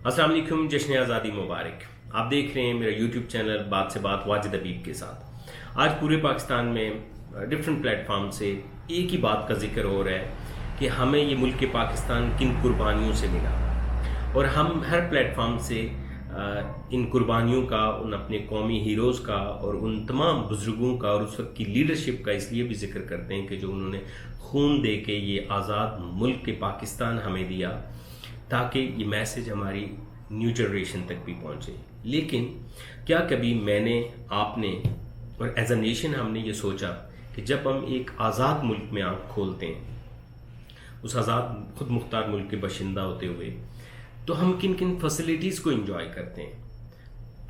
अस्सलाम वालेकुम, जश्न आज़ादी मुबारक। आप देख रहे हैं मेरा यूट्यूब चैनल बात से बात वाजिद हबीब के साथ। आज पूरे पाकिस्तान में डिफरेंट प्लेटफॉर्म से एक ही बात का जिक्र हो रहा है कि हमें ये मुल्क पाकिस्तान किन कुर्बानियों से मिला, और हम हर प्लेटफॉर्म से इन कुर्बानियों का, उन अपने कौमी हीरोज़ का और उन तमाम बुज़ुर्गों का और उस वक्त की लीडरशिप का इसलिए भी जिक्र करते हैं कि जो उन्होंने खून दे के ये आज़ाद मुल्क के पाकिस्तान हमें दिया, ताकि ये मैसेज हमारी न्यू जनरेशन तक भी पहुंचे। लेकिन क्या कभी मैंने, आपने और एज अ नेशन हमने ये सोचा कि जब हम एक आज़ाद मुल्क में आँख खोलते हैं, उस आज़ाद खुद मुख्तार मुल्क के बाशिंदा होते हुए, तो हम किन किन फैसिलिटीज़ को एंजॉय करते हैं,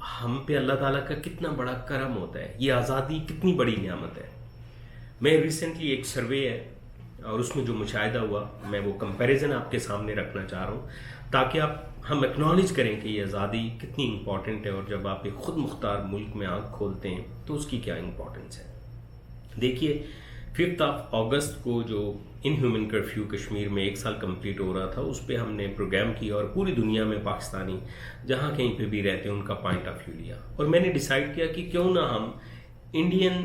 हम पे अल्लाह ताला का कितना बड़ा करम होता है, ये आज़ादी कितनी बड़ी नियामत है। मैं रिसेंटली एक सर्वे है और उसमें जो मुशाहिदा हुआ, मैं वो कंपैरिजन आपके सामने रखना चाह रहा हूँ ताकि हम एक्नॉलेज करें कि ये आज़ादी कितनी इम्पॉर्टेंट है, और जब आप एक खुद मुख्तार मुल्क में आँख खोलते हैं तो उसकी क्या इम्पोर्टेंस है। देखिए, 5 अगस्त को जो इनह्यूमन कर्फ्यू कश्मीर में 1 साल कंप्लीट हो रहा था, उस पर हमने प्रोग्राम किया और पूरी दुनिया में पाकिस्तानी जहाँ कहीं पे भी रहते हैं उनका पॉइंट ऑफ व्यू लिया, और मैंने डिसाइड किया कि क्यों ना हम इंडियन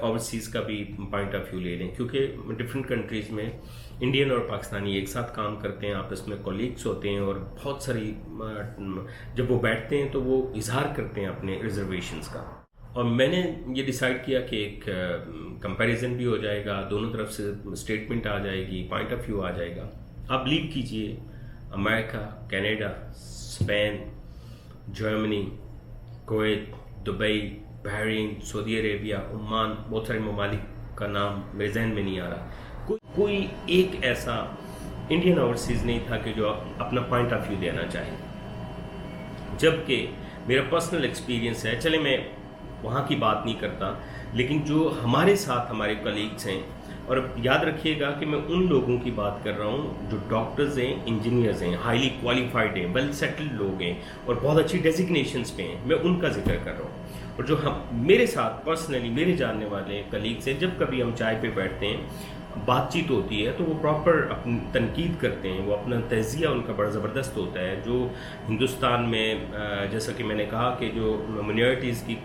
ओवरसीज़ का भी पॉइंट ऑफ व्यू ले लें, क्योंकि डिफरेंट कंट्रीज़ में इंडियन और पाकिस्तानी एक साथ काम करते हैं, आपस में कोलीग्स होते हैं, और बहुत सारी जब वो बैठते हैं तो वो इजहार करते हैं अपने रिजर्वेशंस का। और मैंने ये डिसाइड किया कि एक कंपैरिजन भी हो जाएगा, दोनों तरफ से स्टेटमेंट आ जाएगी, पॉइंट ऑफ व्यू आ जाएगा। आप बिलीव कीजिए, America, Canada, Spain, Germany, Kuwait, Dubai, Bahrain, Saudi Arabia, Oman, बहुत सारे ममालिक का नाम मेरे जहन में नहीं आ रहा, कोई एक ऐसा इंडियन ओवरसीज़ नहीं था कि जो अपना पॉइंट ऑफ व्यू देना चाहे। जबकि मेरा पर्सनल एक्सपीरियंस है, चले मैं वहाँ की बात नहीं करता, लेकिन जो हमारे साथ हमारे कलीग्स हैं, और याद रखिएगा कि मैं उन लोगों की बात कर रहा हूँ जो डॉक्टर्स हैं, इंजीनियर्स हैं, हाईली क्वालिफाइड हैं, वेल सेटल्ड लोग हैं और बहुत अच्छी डेजिग्नेशंस पे हैं, मैं उनका जिक्र कर रहा हूँ। और जो हम मेरे साथ पर्सनली मेरे जानने वाले कलीग्स हैं, जब कभी हम चाय पे बैठते हैं, बातचीत होती है, तो वो प्रॉपर अपनी तनकीद करते हैं, वो अपना तज़िया उनका बड़ा ज़बरदस्त होता है। जो हिंदुस्तान में जैसा कि मैंने कहा कि जो माइनॉरिटीज़ की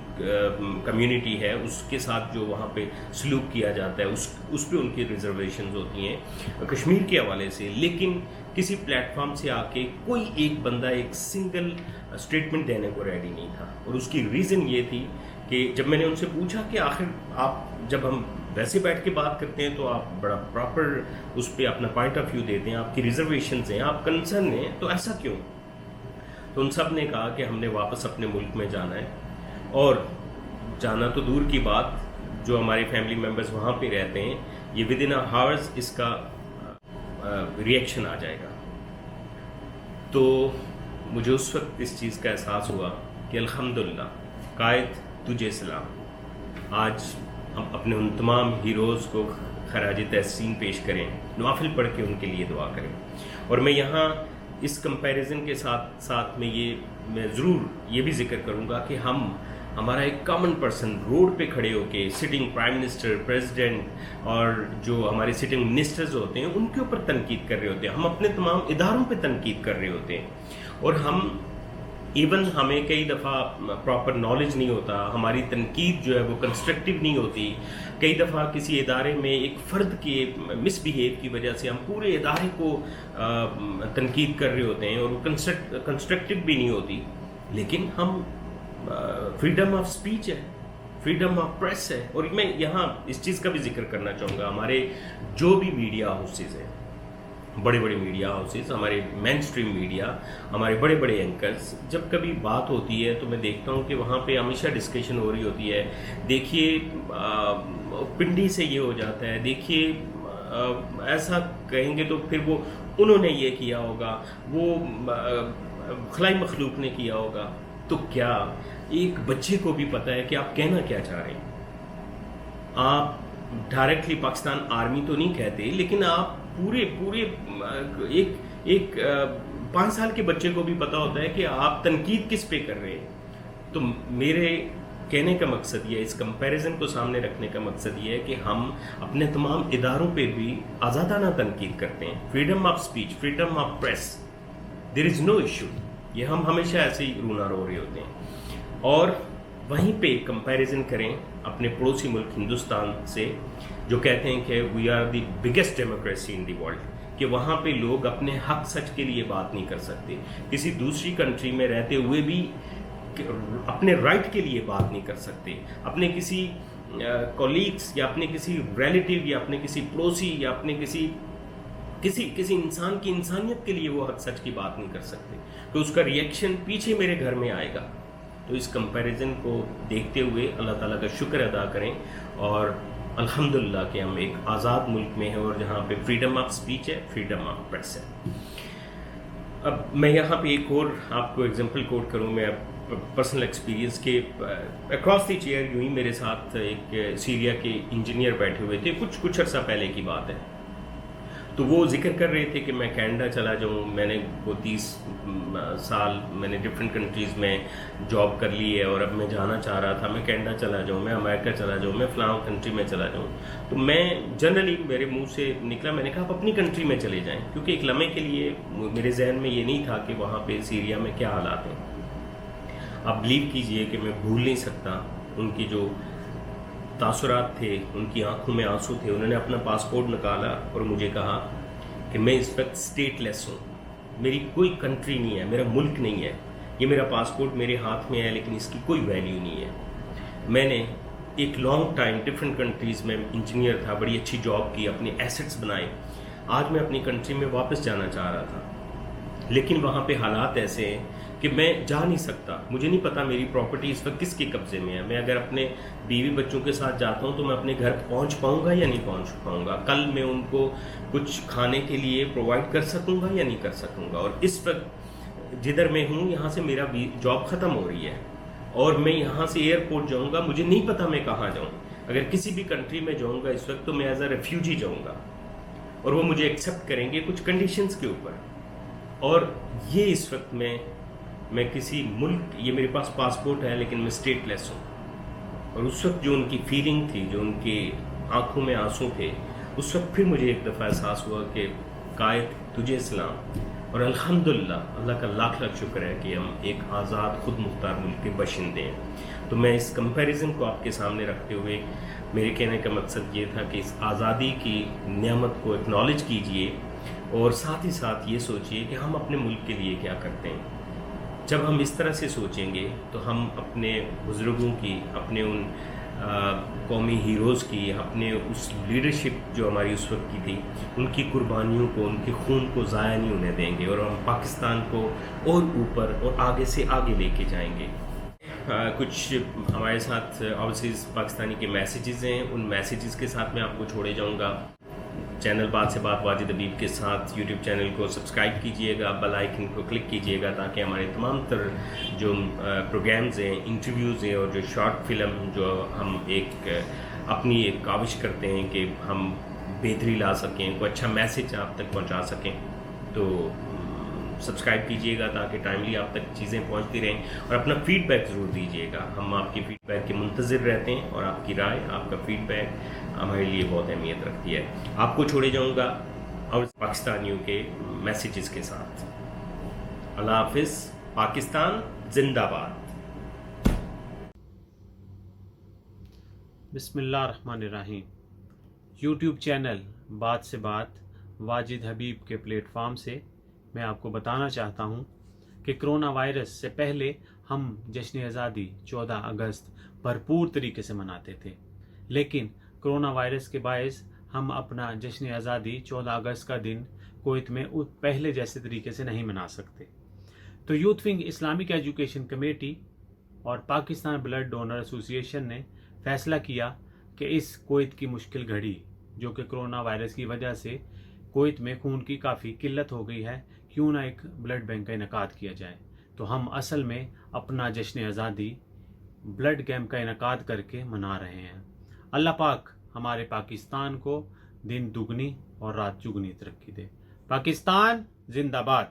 कम्युनिटी है उसके साथ जो वहाँ पे सलूक किया जाता है, उस पे उनकी रिजर्वेशंस होती हैं कश्मीर के हवाले से। लेकिन किसी प्लेटफॉर्म से आके कोई एक बंदा एक सिंगल स्टेटमेंट देने को रेडी नहीं था, और उसकी रीज़न ये थी कि जब मैंने उनसे पूछा कि आखिर आप, जब हम वैसे बैठ के बात करते हैं तो आप बड़ा प्रॉपर उस पर अपना पॉइंट ऑफ व्यू देते हैं, आपकी रिजर्वेशंस हैं, आप कंसर्न हैं, तो ऐसा क्यों? तो उन सब ने कहा कि हमने वापस अपने मुल्क में जाना है, और जाना तो दूर की बात, जो हमारे फैमिली मेम्बर्स वहाँ पे रहते हैं, ये विद इन अ हावर्स इसका रिएक्शन आ जाएगा। तो मुझे उस वक्त इस चीज़ का एहसास हुआ कि अल्हम्दुलिल्लाह, कायद तुझे सलाम, आज हम अपने उन तमाम हीरोज़ को खराज तहसीन पेश करें, नवाफिल पढ़ के उनके लिए दुआ करें। और मैं यहाँ इस कंपैरिजन के साथ साथ में मैं ज़रूर ये भी जिक्र करूँगा कि हमारा एक कॉमन पर्सन रोड पे खड़े होके सिटिंग प्राइम मिनिस्टर, प्रेसिडेंट और जो हमारे सिटिंग मिनिस्टर्स होते हैं उनके ऊपर तनकीद कर रहे होते हैं, हम अपने तमाम इदारों पे तनकीद कर रहे होते हैं, और हमें कई दफ़ा प्रॉपर नॉलेज नहीं होता, हमारी तनकीद जो है वो कंस्ट्रक्टिव नहीं होती। कई दफ़ा किसी इदारे में एक फ़र्द के मिसबिहेव की वजह से हम पूरे इदारे को तनकीद कर रहे होते हैं, और वो कंस्ट्रक्टिव भी नहीं होती। लेकिन हम फ्रीडम ऑफ स्पीच है, फ्रीडम ऑफ प्रेस है। और मैं यहाँ इस चीज़ का भी जिक्र करना चाहूँगा, हमारे जो भी मीडिया हाउसेज हैं, बड़े बड़े मीडिया हाउसेस, हमारे मेन स्ट्रीम मीडिया, हमारे बड़े बड़े एंकर्स, जब कभी बात होती है तो मैं देखता हूँ कि वहाँ पे हमेशा डिस्कशन हो रही होती है। देखिए पिंडी से ये हो जाता है, देखिए ऐसा कहेंगे तो फिर वो उन्होंने ये किया होगा, वो खलाई मखलूक ने किया होगा। तो क्या एक बच्चे को भी पता है कि आप कहना क्या चाह रहे हैं? आप डायरेक्टली पाकिस्तान आर्मी तो नहीं कहते, लेकिन आप पूरे एक 5 साल के बच्चे को भी पता होता है कि आप तनकीद किस पे कर रहे हैं। तो मेरे कहने का मकसद ये, इस कंपैरिजन को सामने रखने का मकसद ये है कि हम अपने तमाम इदारों पे भी आज़ादाना तनकीद करते हैं। Freedom of speech, freedom of press, there is no issue. یہ ہم ہمیشہ ایسے ہی رونا رو رہے ہوتے ہیں. اور وہیں پہ کمپیریزن کریں اپنے پڑوسی ملک ہندوستان سے, جو کہتے ہیں کہ we are the biggest democracy in the world, کہ وہاں پہ لوگ اپنے حق سچ کے لیے بات نہیں کر سکتے, کسی دوسری کنٹری میں رہتے ہوئے بھی اپنے رائٹ کے لیے بات نہیں کر سکتے, اپنے کسی کولیگس یا اپنے کسی ریلیٹیو یا اپنے کسی پڑوسی یا اپنے کسی انسان کی انسانیت کے لیے وہ حق سچ کی بات نہیں کر سکتے, تو اس کا ریئیکشن پیچھے میرے گھر میں آئے گا. تو اس کمپیریزن کو دیکھتے ہوئے اللہ تعالیٰ کا شکر ادا کریں, اور الحمدللہ کہ ہم ایک آزاد ملک میں ہیں اور جہاں پہ فریڈم آف سپیچ ہے, فریڈم آف پریس ہے. اب میں یہاں پہ ایک اور آپ کو ایگزامپل کوٹ کروں, میں پرسنل ایکسپیرینس کے اکراس دی چیئر یوں ہی میرے ساتھ ایک سیریا کے انجینئر بیٹھے ہوئے تھے, کچھ عرصہ پہلے کی بات ہے. تو وہ ذکر کر رہے تھے کہ میں کینیڈا چلا جاؤں, میں نے وہ 30 سال میں نے ڈفرینٹ کنٹریز میں جاب کر لی ہے, اور اب میں جانا چاہ رہا تھا میں کینیڈا چلا جاؤں, میں امریکہ چلا جاؤں, میں فلاں کنٹری میں چلا جاؤں. تو میں جنرلی میرے منہ سے نکلا, میں نے کہا آپ اپنی کنٹری میں چلے جائیں, کیونکہ ایک لمحے کے لیے میرے ذہن میں یہ نہیں تھا کہ وہاں پہ سیریا میں کیا حالات ہیں. آپ بلیو کیجئے کہ میں بھول نہیں سکتا ان کی جو تاثرات تھے, ان کی آنکھوں میں آنسو تھے. انہوں نے اپنا پاسپورٹ نکالا اور مجھے کہا کہ میں اس وقت اسٹیٹ لیس ہوں, میری کوئی کنٹری نہیں ہے, میرا ملک نہیں ہے, یہ میرا پاسپورٹ میرے ہاتھ میں ہے لیکن اس کی کوئی ویلیو نہیں ہے. میں نے ایک لانگ ٹائم ڈفرینٹ کنٹریز میں انجینئر تھا, بڑی اچھی جاب کی, اپنے ایسٹس بنائے. آج میں اپنی کنٹری میں واپس جانا چاہ رہا تھا, لیکن وہاں پہ حالات ایسے ہیں کہ میں جا نہیں سکتا. مجھے نہیں پتا میری پراپرٹی اس وقت کس کے قبضے میں ہے. میں اگر اپنے بیوی بچوں کے ساتھ جاتا ہوں تو میں اپنے گھر پہنچ پاؤں گا یا نہیں پہنچ پاؤں گا, کل میں ان کو کچھ کھانے کے لیے پرووائڈ کر سکوں گا یا نہیں کر سکوں گا. اور اس وقت جدھر میں ہوں یہاں سے میرا جاب ختم ہو رہی ہے, اور میں یہاں سے ایئرپورٹ جاؤں گا, مجھے نہیں پتا میں کہاں جاؤں. اگر کسی بھی کنٹری میں جاؤں گا اس وقت تو میں ایز اے ریفیوجی جاؤں گا, اور وہ مجھے ایکسیپٹ کریں گے کچھ کنڈیشنز کے اوپر. اور یہ اس وقت میں کسی ملک, یہ میرے پاس پاسپورٹ ہے لیکن میں اسٹیٹ لیس ہوں. اور اس وقت جو ان کی فیلنگ تھی, جو ان کی آنکھوں میں آنسو تھے, اس وقت پھر مجھے ایک دفعہ احساس ہوا کہ قائد تجھے سلام. اور الحمدللہ اللہ کا لاکھ لاکھ شکر ہے کہ ہم ایک آزاد خود مختار ملک کے باشندے ہیں. تو میں اس کمپیریزن کو آپ کے سامنے رکھتے ہوئے میرے کہنے کا مقصد یہ تھا کہ اس آزادی کی نعمت کو اکنالج کیجئے, اور ساتھ ہی ساتھ یہ سوچئے کہ ہم اپنے ملک کے لیے کیا کرتے ہیں. جب ہم اس طرح سے سوچیں گے تو ہم اپنے بزرگوں کی, اپنے ان قومی ہیروز کی, اپنے اس لیڈرشپ جو ہماری اس وقت کی تھی, ان کی قربانیوں کو, ان کے خون کو ضائع نہیں ہونے دیں گے, اور ہم پاکستان کو اور اوپر اور آگے سے آگے لے کے جائیں گے. کچھ ہمارے ساتھ اوورسیز پاکستانی کے میسیجز ہیں, ان میسیجز کے ساتھ میں آپ کو چھوڑے جاؤں گا. چینل بات سے بات واجد حبیب کے ساتھ یوٹیوب چینل کو سبسکرائب کیجئے گا, بیل آئیکن کو کلک کیجئے گا, تاکہ ہمارے تمام تر جو پروگرامز ہیں, انٹرویوز ہیں, اور جو شارٹ فلم جو ہم ایک اپنی ایک کاوش کرتے ہیں کہ ہم بہتری لا سکیں, کوئی اچھا میسیج آپ تک پہنچا سکیں, تو سبسکرائب کیجئے گا تاکہ ٹائملی آپ تک چیزیں پہنچتی رہیں. اور اپنا فیڈ بیک ضرور دیجئے گا, ہم آپ کی فیڈ بیک کے منتظر رہتے ہیں, اور آپ کی رائے, آپ کا فیڈ بیک ہمارے لیے بہت اہمیت رکھتی ہے. آپ کو چھوڑے جاؤں گا اور پاکستانیوں کے میسیجز کے ساتھ. اللہ حافظ. پاکستان زندہ باد. بسم اللہ الرحمن الرحیم. یوٹیوب چینل بات سے بات واجد حبیب کے پلیٹ فارم سے میں آپ کو بتانا چاہتا ہوں کہ کرونا وائرس سے پہلے ہم جشن آزادی 14 اگست بھرپور طریقے سے مناتے تھے, لیکن کرونا وائرس کے باعث ہم اپنا جشن آزادی 14 اگست کا دن کویت میں پہلے جیسے طریقے سے نہیں منا سکتے. تو youth wing Islamic education committee اور پاکستان بلڈ ڈونر ایسوسی ایشن نے فیصلہ کیا کہ اس کویت کی مشکل گھڑی, جو کہ کرونا وائرس کی وجہ سے کویت میں خون کی کافی قلت ہو گئی ہے, کیوں نہ ایک بلڈ بینک کا انعقاد کیا جائے. تو ہم اصل میں اپنا جشن آزادی بلڈ کیمپ کا انعقاد کر کے منا رہے ہیں. اللہ پاک ہمارے پاکستان کو دن دگنی اور رات چگنی ترقی دے. پاکستان زندہ باد.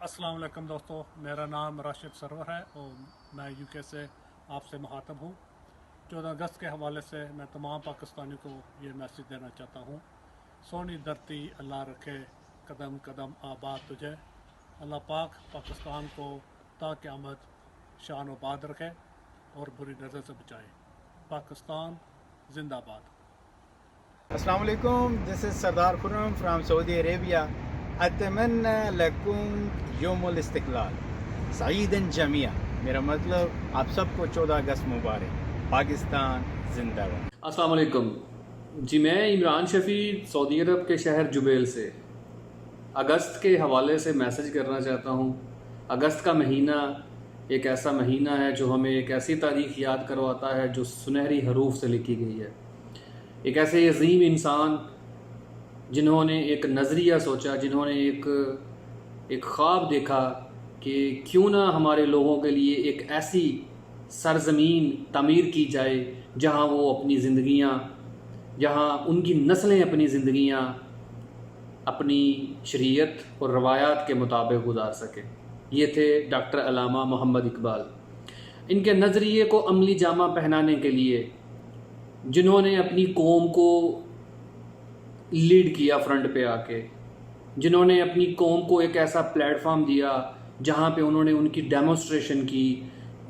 السلام علیکم دوستو, میرا نام راشد سرور ہے اور میں یو کے سے آپ سے مخاطب ہوں. 14 اگست کے حوالے سے میں تمام پاکستانیوں کو یہ میسیج دینا چاہتا ہوں. سونی دھرتی اللہ رکھے, قدم قدم آباد تجھے, अल्लाह पाक पाकिस्तान को ता क़यामत शान व बाद रखे और बुरी नज़र से बचाए। पाकिस्तान जिंदाबाद। अस्सलाम वालेकुम, this is Sardar Khurram from Saudi Arabia. अतमन्ना लकुम यौमुल इस्तिक़लाल सईदन जमिया। मेरा मतलब आप सबको 14 अगस्त मुबारक। पाकिस्तान जिंदाबाद। अस्सलाम वालेकुम जी, मैं इमरान शफ़ी सऊदी अरब के शहर जुबैल से अगस्त के हवाले से मैसेज करना चाहता हूँ। अगस्त का महीना एक ऐसा महीना है जो हमें एक ऐसी तारीख़ याद करवाता है जो सुनहरी हरूफ से लिखी गई है। एक ऐसे अजीम इंसान जिन्होंने एक नज़रिया सोचा, जिन्होंने एक ख्वाब देखा कि क्यों ना हमारे लोगों के लिए एक ऐसी सरज़मीन तामीर की जाए जहाँ वो अपनी ज़िंदगियाँ, जहाँ उनकी नस्लें अपनी ज़िंदगियाँ अपनी शरीयत और रवायात के मुताबिक गुजार सकें। ये थे डॉक्टर अल्लामा मोहम्मद इकबाल। इनके नज़रिए को अमली जामा पहनाने के लिए जिन्होंने अपनी कौम को लीड किया फ्रंट पे आके, जिन्होंने अपनी कौम को एक ऐसा प्लेटफॉर्म दिया जहाँ पे उन्होंने उनकी डेमोस्ट्रेशन की,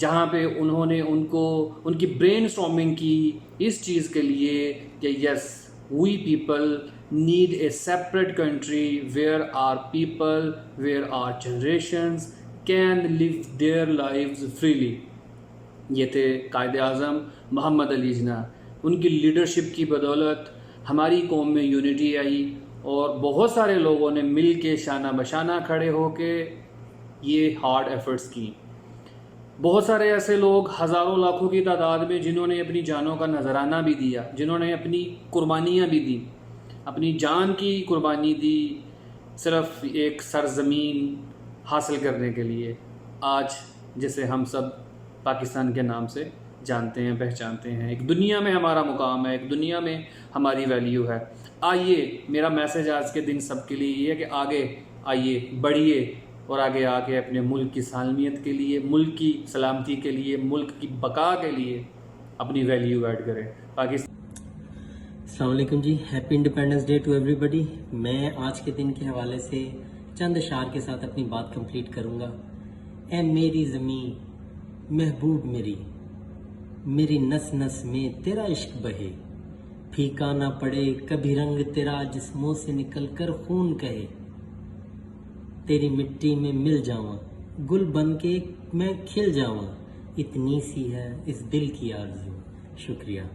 जहाँ पे उन्होंने उनकी ब्रेन स्टॉर्मिंग की इस चीज़ के लिए कि yes we people need a separate country where are people, where are generations can live their lives freely. ये थे कायद आज़म मोहम्मद अली जिन्ना। उनकी लीडरशिप की बदौलत हमारी कौम में यूनिटी आई और बहुत सारे लोगों ने मिल के शाना बशाना खड़े होके ये हार्ड एफर्ट्स की। बहुत सारे ऐसे लोग हज़ारों लाखों की तादाद में जिन्होंने अपनी जानों का नजराना भी दिया, जिन्होंने अपनी कुर्बानियाँ भी दी, अपनी जान की कुर्बानी दी सिर्फ एक सरज़मीन हासिल करने के लिए, आज जिसे हम सब पाकिस्तान के नाम से जानते हैं, पहचानते हैं। एक दुनिया में हमारा मुकाम है, एक दुनिया में हमारी वैल्यू है। आइए, मेरा मैसेज आज के दिन सबके लिए ये है कि आगे आइए, बढ़िए और आगे आके अपने मुल्क की सालमियत के लिए, मुल्क की सलामती के लिए, मुल्क की बका के लिए अपनी वैल्यू ऐड करें। पाकिस्तान। अस्सलाम वालेकुम जी, happy independence day to everybody. मैं आज के दिन के हवाले से चंद अशार के साथ अपनी बात कंप्लीट करूँगा। ए मेरी ज़मीं महबूब मेरी नस नस में तेरा इश्क बहे, फीका ना पड़े कभी रंग तेरा जिस्मों से निकल कर खून कहे, तेरी मिट्टी में मिल जावां, गुल बन के मैं खिल जावां, इतनी सी है इस दिल की आरज़ू। शुक्रिया।